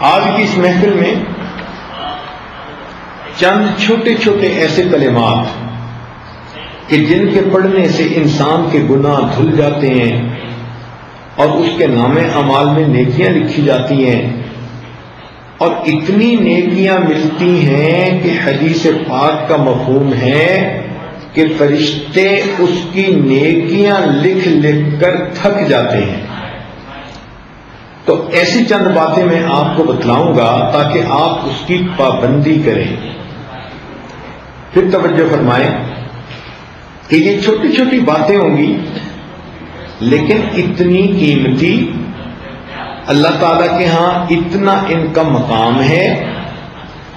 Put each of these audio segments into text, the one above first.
آج کی اس محفل میں چند چھوٹے چھوٹے ایسے کلمات کہ جن کے پڑھنے سے انسان کے گناہ دھل جاتے ہیں اور اس کے نامے اعمال میں نیکیاں لکھی جاتی ہیں، اور اتنی نیکیاں ملتی ہیں کہ حدیث پاک کا مفہوم ہے کہ فرشتے اس کی نیکیاں لکھ لکھ کر تھک جاتے ہیں۔ تو ایسی چند باتیں میں آپ کو بتلاؤں گا تاکہ آپ اس کی پابندی کریں۔ پھر توجہ فرمائیں کہ یہ چھوٹی چھوٹی باتیں ہوں گی لیکن اتنی قیمتی، اللہ تعالیٰ کے ہاں اتنا ان کا مقام ہے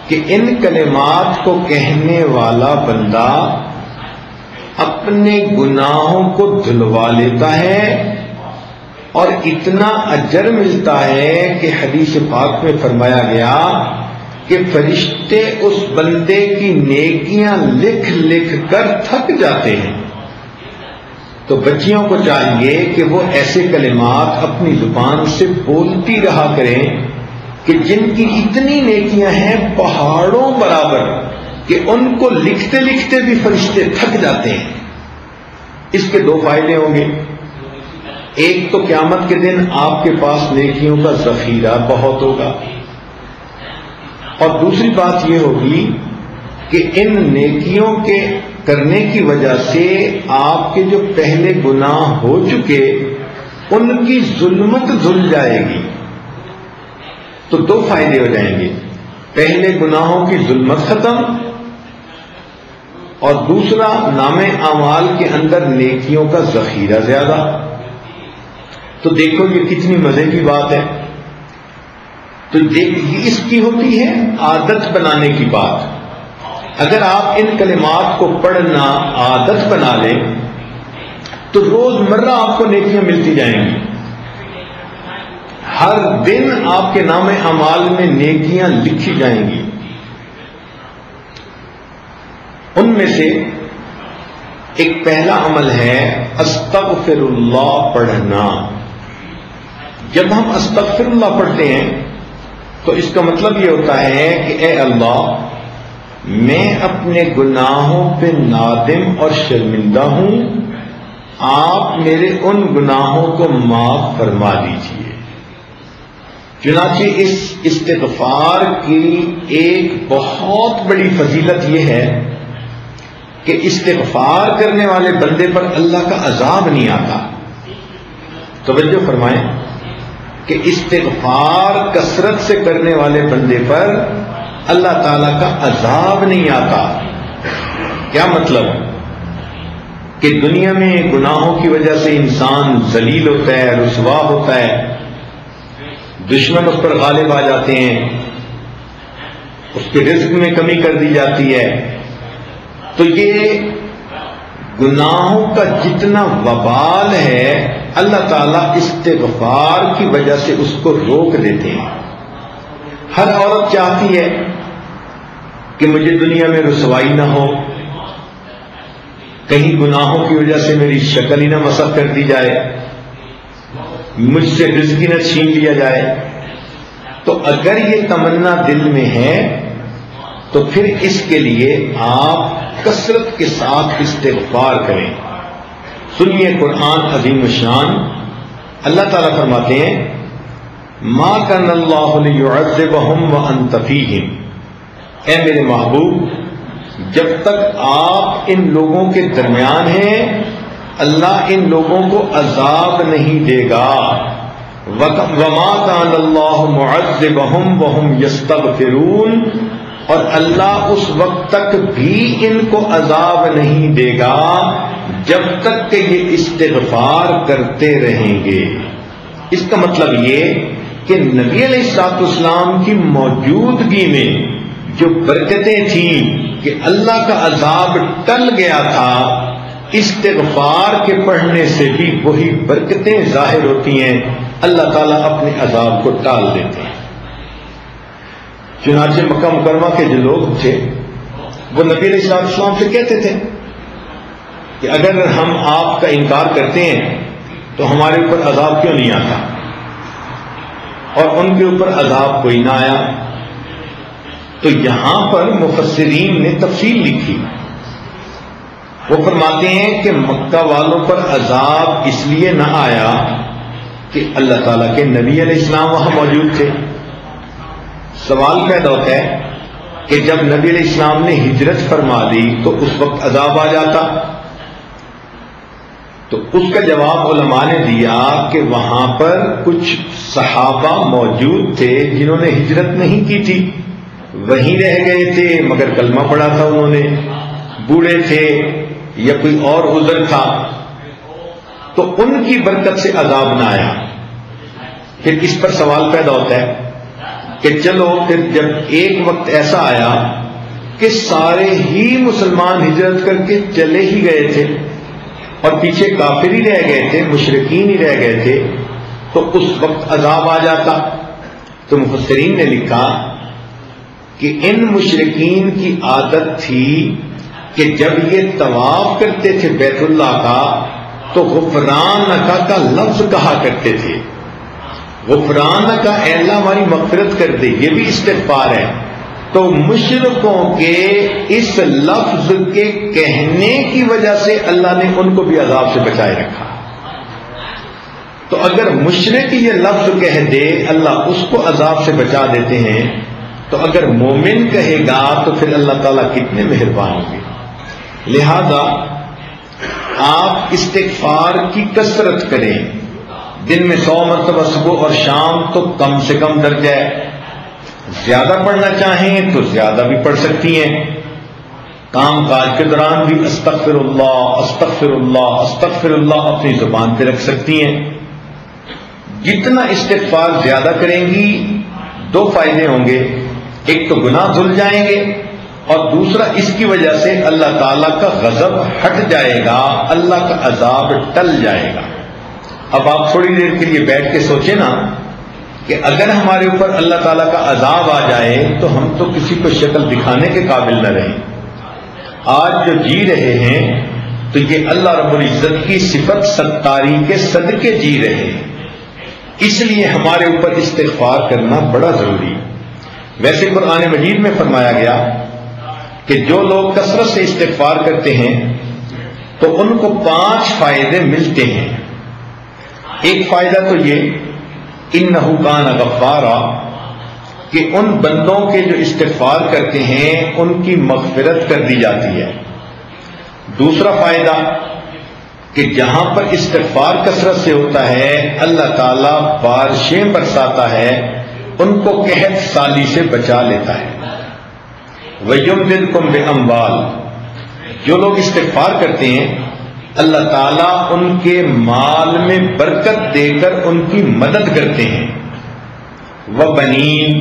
کہ ان کلمات کو کہنے والا بندہ اپنے گناہوں کو دھلوا لیتا ہے، اور اتنا اجر ملتا ہے کہ حدیث پاک میں فرمایا گیا کہ فرشتے اس بندے کی نیکیاں لکھ لکھ کر تھک جاتے ہیں۔ تو بچیوں کو چاہیے کہ وہ ایسے کلمات اپنی زبان سے بولتی رہا کریں کہ جن کی اتنی نیکیاں ہیں پہاڑوں برابر کہ ان کو لکھتے لکھتے بھی فرشتے تھک جاتے ہیں۔ اس کے دو فائدے ہوں گے۔ ایک تو قیامت کے دن آپ کے پاس نیکیوں کا ذخیرہ بہت ہوگا، اور دوسری بات یہ ہوگی کہ ان نیکیوں کے کرنے کی وجہ سے آپ کے جو پہلے گناہ ہو چکے ان کی ظلمت دھل جائے گی۔ تو دو فائدے ہو جائیں گے، پہلے گناہوں کی ظلمت ختم، اور دوسرا نامے اعمال کے اندر نیکیوں کا ذخیرہ زیادہ۔ تو دیکھو یہ کتنی مزے کی بات ہے۔ تو اس کی ہوتی ہے عادت بنانے کی بات۔ اگر آپ ان کلمات کو پڑھنا عادت بنا لیں تو روز مرہ آپ کو نیکیاں ملتی جائیں گی۔ ہر دن آپ کے نام اعمال میں نیکیاں لکھی جائیں گی۔ ان میں سے ایک پہلا عمل ہے استغفر اللہ پڑھنا۔ جب ہم استغفر اللہ پڑھتے ہیں تو اس کا مطلب یہ ہوتا ہے کہ اے اللہ، میں اپنے گناہوں پہ نادم اور شرمندہ ہوں، آپ میرے ان گناہوں کو معاف فرما دیجیے۔ چنانچہ اس استغفار کی ایک بہت بڑی فضیلت یہ ہے کہ استغفار کرنے والے بندے پر اللہ کا عذاب نہیں آتا۔ توجہ فرمائیں کہ استغفار کثرت سے کرنے والے بندے پر اللہ تعالیٰ کا عذاب نہیں آتا۔ کیا مطلب؟ کہ دنیا میں گناہوں کی وجہ سے انسان ذلیل ہوتا ہے، رسوا ہوتا ہے، دشمن اس پر غالب آ جاتے ہیں، اس کے رزق میں کمی کر دی جاتی ہے۔ تو یہ گناہوں کا جتنا وبال ہے اللہ تعالیٰ استغفار کی وجہ سے اس کو روک دیتے ہیں۔ ہر عورت چاہتی ہے کہ مجھے دنیا میں رسوائی نہ ہو، کہیں گناہوں کی وجہ سے میری شکل ہی نہ مسخ کر دی جائے، مجھ سے رزق ہی نہ چھین لیا جائے۔ تو اگر یہ تمنا دل میں ہے تو پھر اس کے لیے آپ کثرت کے ساتھ استغفار کریں۔ سنیے قرآن عظیم الشان، اللہ تعالیٰ فرماتے ہیں ما کان اللہ لیعذبہم وانت فیہم، اے میرے محبوب جب تک آپ ان لوگوں کے درمیان ہیں اللہ ان لوگوں کو عذاب نہیں دے گا۔ وما کان اللہ معذبہم وہم یستغفرون، اور اللہ اس وقت تک بھی ان کو عذاب نہیں دے گا جب تک کہ یہ استغفار کرتے رہیں گے۔ اس کا مطلب یہ کہ نبی علیہ الصلوۃ والسلام کی موجودگی میں جو برکتیں تھیں کہ اللہ کا عذاب ٹل گیا تھا، استغفار کے پڑھنے سے بھی وہی برکتیں ظاہر ہوتی ہیں، اللہ تعالیٰ اپنے عذاب کو ٹال دیتے ہیں۔ چنانچہ مکہ مکرمہ کے جو لوگ تھے وہ نبی علیہ الصلوۃ والسلام سے کہتے تھے کہ اگر ہم آپ کا انکار کرتے ہیں تو ہمارے اوپر عذاب کیوں نہیں آتا؟ اور ان کے اوپر عذاب کوئی نہ آیا. تو یہاں پر مفسرین نے تفصیل لکھی. وہ فرماتے ہیں کہ مکہ والوں پر عذاب اس لیے نہ آیا کہ اللہ تعالیٰ کے نبی علیہ السلام وہاں موجود تھے. سوال پیدا ہوتا ہے کہ جب نبی علیہ السلام نے ہجرت فرما دی تو اس وقت عذاب آ جاتا. تو اس کا جواب علماء نے دیا کہ وہاں پر کچھ صحابہ موجود تھے جنہوں نے ہجرت نہیں کی تھی, وہیں رہ گئے تھے مگر کلمہ پڑھا تھا انہوں نے, بوڑھے تھے یا کوئی اور عذر تھا, تو ان کی برکت سے عذاب نہ آیا. پھر اس پر سوال پیدا ہوتا ہے کہ چلو پھر جب ایک وقت ایسا آیا کہ سارے ہی مسلمان ہجرت کر کے چلے ہی گئے تھے اور پیچھے کافر ہی رہ گئے تھے, مشرکین ہی رہ گئے تھے, تو اس وقت عذاب آ جاتا. تو مفسرین نے لکھا کہ ان مشرکین کی عادت تھی کہ جب یہ طواف کرتے تھے بیت اللہ کا تو غفرانک کا لفظ کہا کرتے تھے. غفرانک اے اللہ ہماری مغفرت کر دے, یہ بھی استغفار ہے. تو مشرکوں کے اس لفظ کے کہنے کی وجہ سے اللہ نے ان کو بھی عذاب سے بچائے رکھا. تو اگر مشرک یہ لفظ کہہ دے اللہ اس کو عذاب سے بچا دیتے ہیں, تو اگر مومن کہے گا تو پھر اللہ تعالیٰ کتنے مہربان ہوں گے. لہذا آپ استغفار کی کثرت کریں. دن میں 100 مرتبہ صبح اور شام تو کم سے کم درجہ ہے. زیادہ پڑھنا چاہیں تو زیادہ بھی پڑھ سکتی ہیں. کام کاج کے دوران بھی استغفر اللہ استغفر اللہ استغفر اللہ اپنی زبان پہ رکھ سکتی ہیں. جتنا استغفار زیادہ کریں گی 2 فائدے ہوں گے. ایک تو گناہ دھل جائیں گے, اور دوسرا اس کی وجہ سے اللہ تعالیٰ کا غضب ہٹ جائے گا, اللہ کا عذاب ٹل جائے گا. اب آپ تھوڑی دیر کے لیے بیٹھ کے سوچیں نا کہ اگر ہمارے اوپر اللہ تعالیٰ کا عذاب آ جائے تو ہم تو کسی کو شکل دکھانے کے قابل نہ رہیں. آج جو جی رہے ہیں تو یہ اللہ رب العزت کی صفت ستاری کے صدقے جی رہے ہیں. اس لیے ہمارے اوپر استغفار کرنا بڑا ضروری. ویسے قرآن مجید میں فرمایا گیا کہ جو لوگ کثرت سے استغفار کرتے ہیں تو ان کو 5 فائدے ملتے ہیں. ایک فائدہ تو یہ انہ کان غفارا کہ ان بندوں کے جو استغفار کرتے ہیں ان کی مغفرت کر دی جاتی ہے. دوسرا فائدہ کہ جہاں پر استغفار کثرت سے ہوتا ہے اللہ تعالیٰ بارشیں برساتا ہے, ان کو قحط سالی سے بچا لیتا ہے. وَيُمْدِدْكُمْ بِأَمْوَالٍ جو لوگ استغفار کرتے ہیں اللہ تعالیٰ ان کے مال میں برکت دے کر ان کی مدد کرتے ہیں. وَبَنِينَ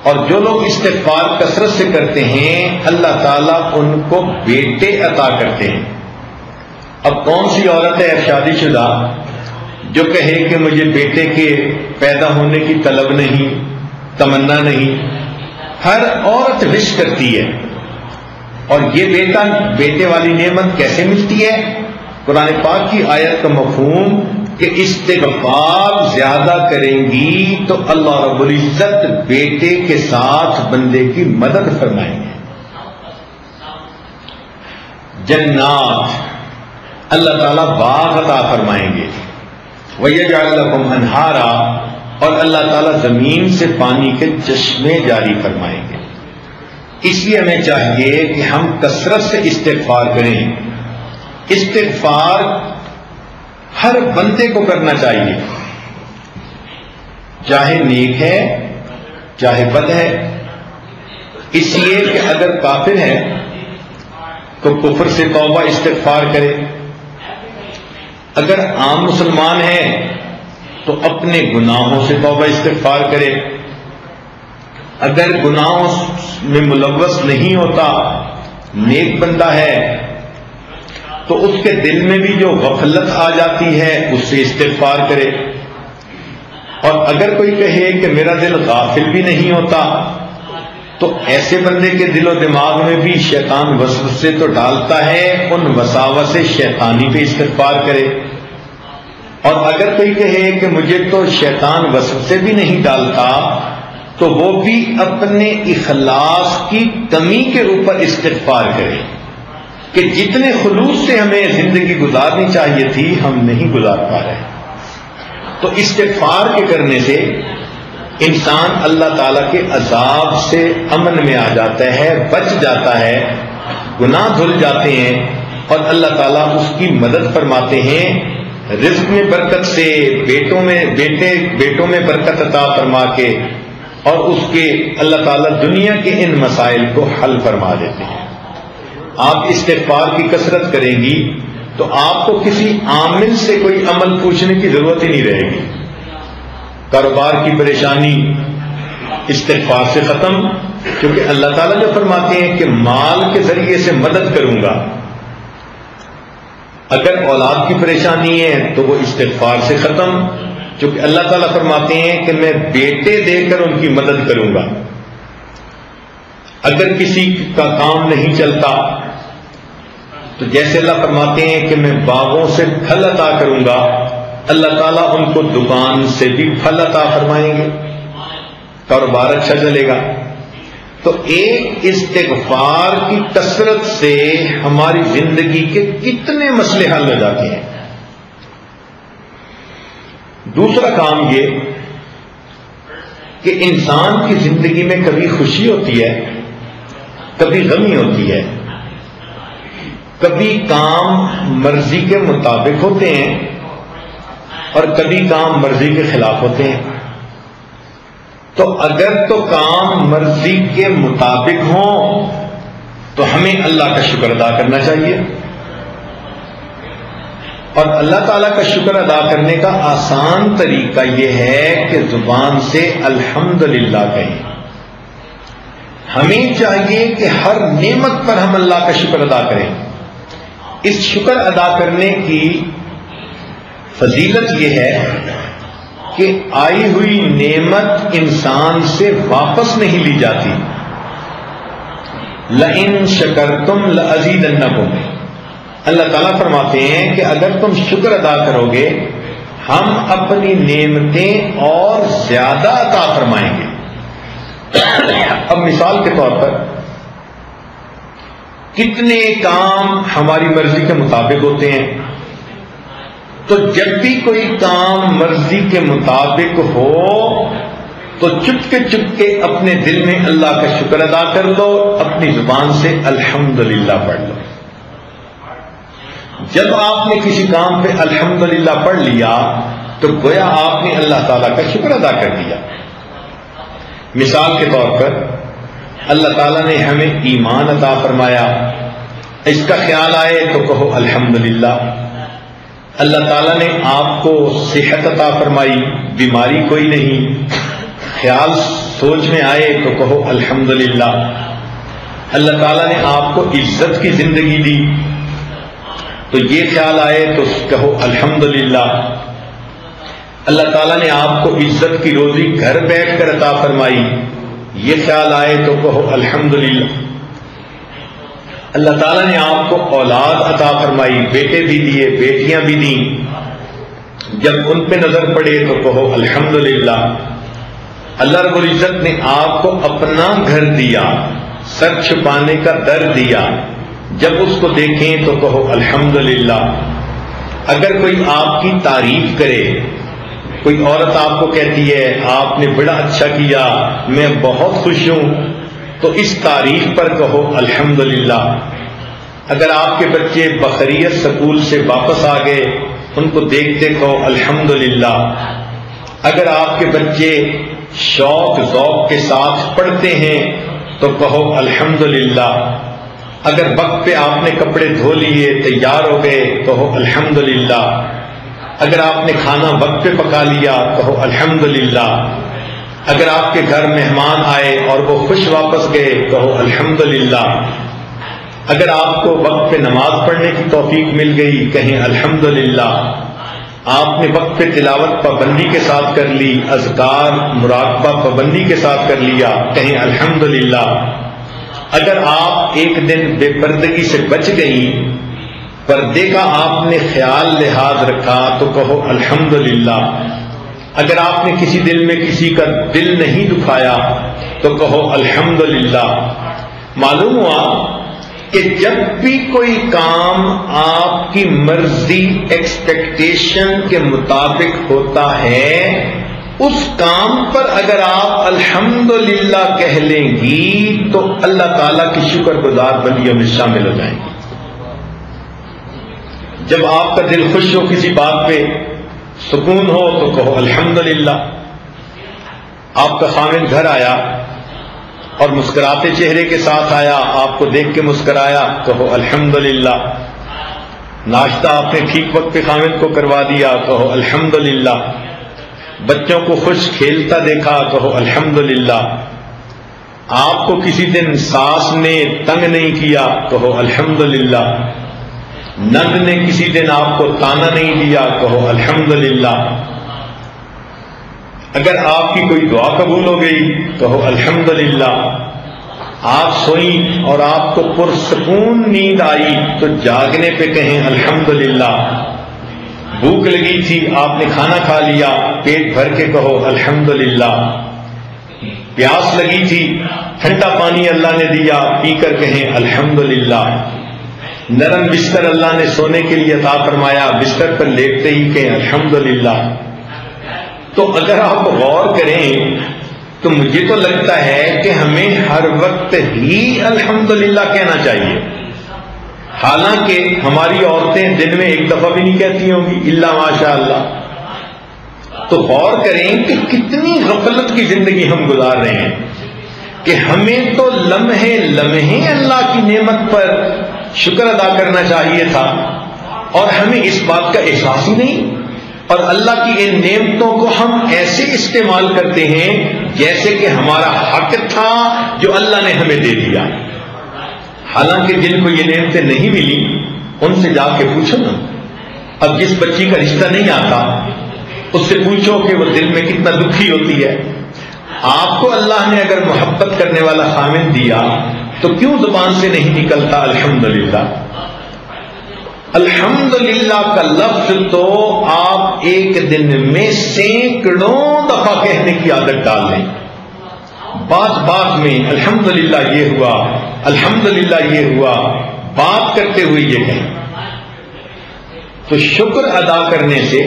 اور جو لوگ استغفار کثرت سے کرتے ہیں اللہ تعالیٰ ان کو بیٹے عطا کرتے ہیں. اب کون سی عورت ہے شادی شدہ جو کہے کہ مجھے بیٹے کے پیدا ہونے کی طلب نہیں, تمنا نہیں؟ ہر عورت وش کرتی ہے. اور یہ بیٹے والی نعمت کیسے ملتی ہے؟ قرآن پاک کی آیت کا مفہوم کہ استغفار زیادہ کریں گی تو اللہ رب العزت بیٹے کے ساتھ بندے کی مدد فرمائیں گے. جنات اللہ تعالیٰ باغ عطا فرمائیں گے. وَيَجْعَلْ لَكُمْ أَنْهَارًا اور اللہ تعالیٰ زمین سے پانی کے چشمے جاری فرمائیں گے. اس لیے ہمیں چاہیے کہ ہم کثرت سے استغفار کریں. استغفار ہر بندے کو کرنا چاہیے, چاہے نیک ہے چاہے بد ہے. اس لیے کہ اگر کافر ہے تو کفر سے توبہ استغفار کرے, اگر عام مسلمان ہے تو اپنے گناہوں سے توبہ استغفار کرے, اگر گناہوں میں ملوث نہیں ہوتا نیک بندہ ہے تو اس کے دل میں بھی جو غفلت آ جاتی ہے اس سے استغفار کرے. اور اگر کوئی کہے کہ میرا دل غافل بھی نہیں ہوتا تو ایسے بندے کے دل و دماغ میں بھی شیطان وسوسے تو ڈالتا ہے, ان وساوس سے شیطانی پہ استغفار کرے. اور اگر کوئی کہے کہ مجھے تو شیطان وسوسے بھی نہیں ڈالتا، تو وہ بھی اپنے اخلاص کی کمی کے اوپر استغفار کرے کہ جتنے خلوص سے ہمیں زندگی گزارنی چاہیے تھی ہم نہیں گزار پا رہے۔ تو استغفار کے کرنے سے انسان اللہ تعالیٰ کے عذاب سے امن میں آ جاتا ہے، بچ جاتا ہے، گناہ دھل جاتے ہیں، اور اللہ تعالیٰ اس کی مدد فرماتے ہیں، رزق میں برکت سے، بیٹوں میں برکت عطا فرما کے، اور اس کے اللہ تعالیٰ دنیا کے ان مسائل کو حل فرما دیتے ہیں۔ آپ استغفار کی کثرت کریں گی تو آپ کو کسی عامل سے کوئی عمل پوچھنے کی ضرورت ہی نہیں رہے گی۔ کاروبار کی پریشانی استغفار سے ختم، کیونکہ اللہ تعالیٰ جو فرماتے ہیں کہ مال کے ذریعے سے مدد کروں گا۔ اگر اولاد کی پریشانی ہے تو وہ استغفار سے ختم، کیونکہ اللہ تعالیٰ فرماتے ہیں کہ میں بیٹے دے کر ان کی مدد کروں گا۔ اگر کسی کا کام نہیں چلتا تو جیسے اللہ فرماتے ہیں کہ میں باغوں سے پھل عطا کروں گا، اللہ تعالیٰ ان کو دکان سے بھی پھل عطا فرمائیں گے، کاروبار اچھا چلے گا۔ تو ایک استغفار کی کثرت سے ہماری زندگی کے کتنے مسئلے حل ہو جاتے ہیں۔ دوسرا کام یہ کہ انسان کی زندگی میں کبھی خوشی ہوتی ہے، کبھی غمی ہوتی ہے، کبھی کام مرضی کے مطابق ہوتے ہیں اور کبھی کام مرضی کے خلاف ہوتے ہیں۔ تو اگر تو کام مرضی کے مطابق ہوں تو ہمیں اللہ کا شکر ادا کرنا چاہیے، اور اللہ تعالیٰ کا شکر ادا کرنے کا آسان طریقہ یہ ہے کہ زبان سے الحمدللہ کہیں۔ ہمیں چاہیے کہ ہر نعمت پر ہم اللہ کا شکر ادا کریں۔ اس شکر ادا کرنے کی فضیلت یہ ہے کہ آئی ہوئی نعمت انسان سے واپس نہیں لی جاتی۔ لئن شکرتم لازیدنکم، اللہ تعالیٰ فرماتے ہیں کہ اگر تم شکر ادا کرو گے ہم اپنی نعمتیں اور زیادہ عطا فرمائیں گے۔ اب مثال کے طور پر کتنے کام ہماری مرضی کے مطابق ہوتے ہیں، تو جب بھی کوئی کام مرضی کے مطابق ہو تو چپ کے اپنے دل میں اللہ کا شکر ادا کر لو، اپنی زبان سے الحمدللہ پڑھ لو۔ جب آپ نے کسی کام پہ الحمدللہ پڑھ لیا تو گویا آپ نے اللہ تعالیٰ کا شکر ادا کر دیا۔ مثال کے طور پر اللہ تعالیٰ نے ہمیں ایمان عطا فرمایا، اس کا خیال آئے تو کہو الحمدللہ۔ اللہ تعالیٰ نے آپ کو صحت عطا فرمائی، بیماری کوئی نہیں، خیال سوچ میں آئے تو کہو الحمدللہ۔ اللہ تعالیٰ نے آپ کو عزت کی زندگی دی تو یہ خیال آئے تو کہو الحمدللہ۔ اللہ تعالیٰ نے آپ کو عزت کی روزی گھر بیٹھ کر عطا فرمائی، یہ خیال آئے تو کہو الحمدللہ۔ اللہ تعالیٰ نے آپ کو اولاد عطا فرمائی، بیٹے بھی دیے، بیٹیاں بھی دیں، جب ان پہ نظر پڑے تو کہو الحمدللہ۔ اللہ رب العزت نے آپ کو اپنا گھر دیا، سر چھپانے کا در دیا، جب اس کو دیکھیں تو کہو الحمدللہ۔ اگر کوئی آپ کی تعریف کرے، کوئی عورت آپ کو کہتی ہے آپ نے بڑا اچھا کیا، میں بہت خوش ہوں، تو اس تعریف پر کہو الحمدللہ۔ اگر آپ کے بچے بخیریت سکول سے واپس آ گئے، ان کو دیکھتے کہو الحمدللہ۔ اگر آپ کے بچے شوق ذوق کے ساتھ پڑھتے ہیں تو کہو الحمدللہ۔ اگر وقت پہ آپ نے کپڑے دھو لیے، تیار ہو گئے، کہو الحمدللہ۔ اگر آپ نے کھانا وقت پہ پکا لیا، کہو الحمدللہ۔ اگر آپ کے گھر مہمان آئے اور وہ خوش واپس گئے، کہو الحمدللہ۔ اگر آپ کو وقت پہ نماز پڑھنے کی توفیق مل گئی، کہیں الحمدللہ۔ آپ نے وقت پہ تلاوت پابندی کے ساتھ کر لی، اذکار مراقبہ پابندی کے ساتھ کر لیا، کہیں الحمدللہ۔ اگر آپ ایک دن بے پردگی سے بچ گئی پردے کا آپ نے خیال لحاظ رکھا تو کہو الحمدللہ، اگر آپ نے کسی دل میں کسی کا دل نہیں دکھایا تو کہو الحمدللہ۔ معلوم ہوا کہ جب بھی کوئی کام آپ کی مرضی ایکسپیکٹیشن کے مطابق ہوتا ہے، اس کام پر اگر آپ الحمدللہ کہہ لیں گی تو اللہ تعالیٰ کی شکر گزار بندیوں میں شامل ہو جائیں گے۔ جب آپ کا دل خوش ہو کسی بات پہ، سکون ہو، تو کہو الحمدللہ۔ آپ کا خامن گھر آیا اور مسکراتے چہرے کے ساتھ آیا، آپ کو دیکھ کے مسکرایا، کہو الحمدللہ۔ ناشتہ آپ نے ٹھیک وقت پہ خامن کو کروا دیا، کہو الحمدللہ۔ بچوں کو خوش کھیلتا دیکھا، کہو الحمدللہ۔ آپ کو کسی دن ساس نے تنگ نہیں کیا، کہو الحمدللہ۔ نند نے کسی دن آپ کو تانا نہیں دیا، کہو الحمدللہ۔ اگر آپ کی کوئی دعا قبول ہو گئی، کہو الحمدللہ۔ آپ سوئیں اور آپ کو پرسکون نیند آئی تو جاگنے پہ کہیں الحمدللہ۔ بھوک لگی تھی، آپ نے کھانا کھا لیا، پیٹ بھر کے کہو الحمدللہ۔ پیاس لگی تھی، ٹھنڈا پانی اللہ نے دیا، پی کر کہیں الحمدللہ۔ نرم بستر اللہ نے سونے کے لیے عطا فرمایا، بستر پر لیٹتے ہی کہیں الحمدللہ۔ تو اگر آپ غور کریں تو مجھے تو لگتا ہے کہ ہمیں ہر وقت ہی الحمدللہ کہنا چاہیے، حالانکہ ہماری عورتیں دن میں ایک دفعہ بھی نہیں کہتی ہوں گی الا ماشاء اللہ۔ تو غور کریں کہ کتنی غفلت کی زندگی ہم گزار رہے ہیں کہ ہمیں تو لمحے لمحے اللہ کی نعمت پر شکر ادا کرنا چاہیے تھا، اور ہمیں اس بات کا احساس ہی نہیں، اور اللہ کی ان نعمتوں کو ہم ایسے استعمال کرتے ہیں جیسے کہ ہمارا حق تھا جو اللہ نے ہمیں دے دیا۔ حالانکہ جن کو یہ نعمتیں نہیں ملی ان سے جا کے پوچھو نا۔ اب جس بچی کا رشتہ نہیں آتا اس سے پوچھو کہ وہ دل میں کتنا دکھی ہوتی ہے۔ آپ کو اللہ نے اگر محبت کرنے والا خامن دیا تو کیوں زبان سے نہیں نکلتا الحمدللہ؟ الحمدللہ کا لفظ تو آپ ایک دن میں سینکڑوں دفعہ کہنے کی عادت ڈال لیں۔ بات بات میں الحمدللہ یہ ہوا، الحمدللہ یہ ہوا، بات کرتے ہوئے یہ کہیں۔ تو شکر ادا کرنے سے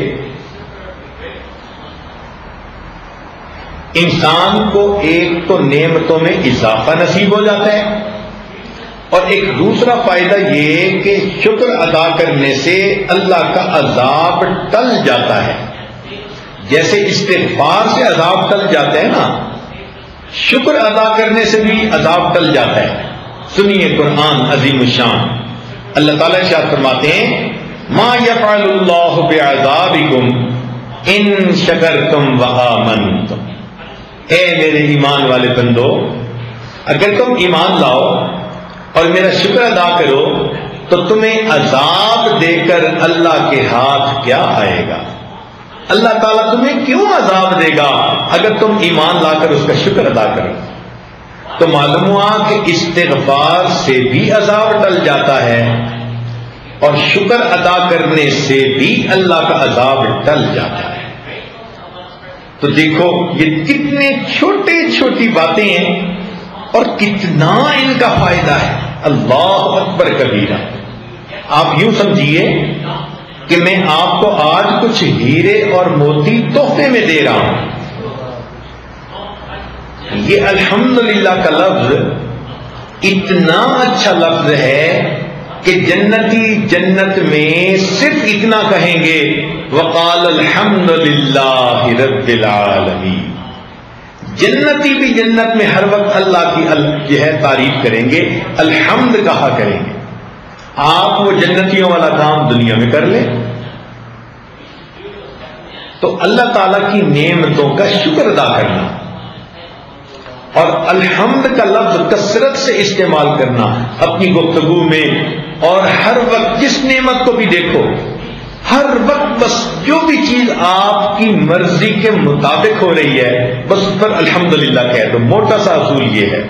انسان کو ایک تو نعمتوں میں اضافہ نصیب ہو جاتا ہے، اور ایک دوسرا فائدہ یہ کہ شکر ادا کرنے سے اللہ کا عذاب ٹل جاتا ہے۔ جیسے استغفار سے عذاب ٹل جاتا ہے نا، شکر ادا کرنے سے بھی عذاب ٹل جاتا ہے۔ سنیے قرآن عظیم الشان، اللہ تعالیٰ ارشاد فرماتے ہیں ما یفعل اللہ بعذابکم ان شکرتم وآمنتم۔ اے میرے ایمان والے بندو، اگر تم ایمان لاؤ اور میرا شکر ادا کرو تو تمہیں عذاب دے کر اللہ کے ہاتھ کیا آئے گا؟ اللہ تعالیٰ تمہیں کیوں عذاب دے گا اگر تم ایمان لا کر اس کا شکر ادا کرو؟ تو معلوم ہوا کہ استغفار سے بھی عذاب ٹل جاتا ہے، اور شکر ادا کرنے سے بھی اللہ کا عذاب ٹل جاتا ہے۔ تو دیکھو یہ کتنے چھوٹے چھوٹی باتیں ہیں اور کتنا ان کا فائدہ ہے۔ اللہ اکبر کبیرہ۔ آپ یوں سمجھیے کہ میں آپ کو آج کچھ ہیرے اور موتی تحفے میں دے رہا ہوں۔ یہ الحمدللہ کا لفظ اتنا اچھا لفظ ہے کہ جنتی جنت میں صرف اتنا کہیں گے وقال الحمدللہ رب العالمین۔ جنتی بھی جنت میں ہر وقت اللہ کی جو ہے تعریف کریں گے، الحمد کہا کریں گے۔ آپ وہ جنتیوں والا کام دنیا میں کر لیں تو اللہ تعالیٰ کی نعمتوں کا شکر ادا کرنا اور الحمد کا لفظ کثرت سے استعمال کرنا اپنی گفتگو میں، اور ہر وقت جس نعمت کو بھی دیکھو، ہر وقت بس جو بھی چیز آپ کی مرضی کے مطابق ہو رہی ہے بس پر الحمدللہ کہہ دو۔ موٹا سا اصول یہ ہے۔